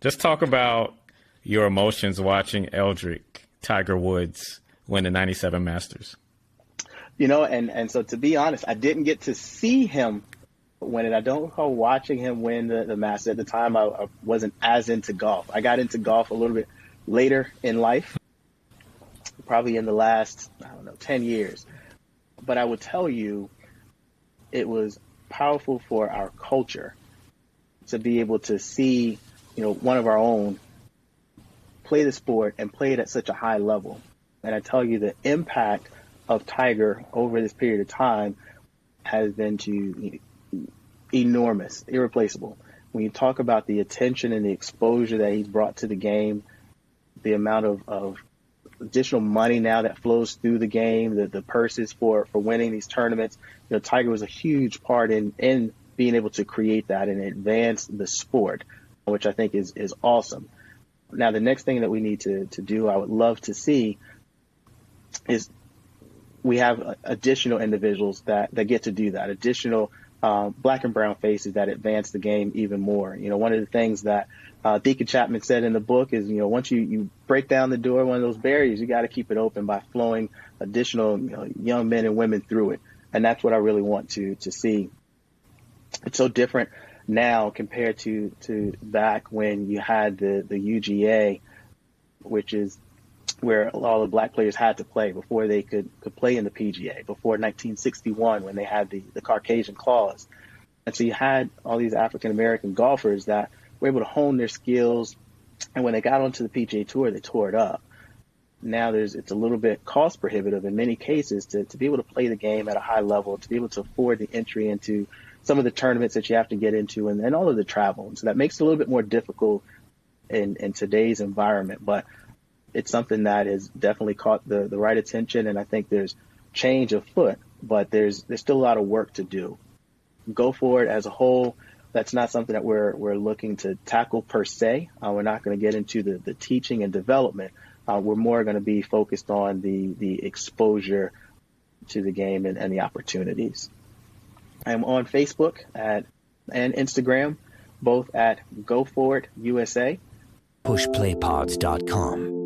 Just talk about your emotions watching Eldrick Tiger Woods win the 97 Masters. And so to be honest, I didn't get to see him win it. I don't recall watching him win the Masters. At the time, I wasn't as into golf. I got into golf a little bit later in life, probably in the last, 10 years. But I would tell you, it was powerful for our culture to be able to see, one of our own play the sport and play it at such a high level. And I tell you, the impact of Tiger over this period of time has been enormous, irreplaceable. When you talk about the attention and the exposure that he's brought to the game, the amount of additional money now that flows through the game, the purses for winning these tournaments, Tiger was a huge part in being able to create that and advance the sport, which I think is awesome. Now, the next thing that we need to do, I would love to see, is we have additional individuals that get to do that, additional black and brown faces that advance the game even more. One of the things that Deacon Chapman said in the book is, once you break down the door, one of those barriers, you got to keep it open by flowing additional young men and women through it. And that's what I really want to see. It's so different now compared to back when you had the UGA, which is where all the black players had to play before they could play in the PGA, before 1961 when they had the Caucasian clause. And so you had all these African-American golfers that were able to hone their skills, and when they got onto the PGA Tour, they tore it up. Now it's a little bit cost prohibitive in many cases to be able to play the game at a high level, to be able to afford the entry into some of the tournaments that you have to get into and all of the travel. And so that makes it a little bit more difficult in today's environment. But it's something that has definitely caught the right attention, and I think there's change afoot, but there's still a lot of work to do. Go For It as a whole, that's not something that we're looking to tackle per se. We're not going to get into the teaching and development. We're more going to be focused on the exposure to the game and the opportunities. I'm on Facebook and Instagram, both at Go For It USA. PushPlayPods.com.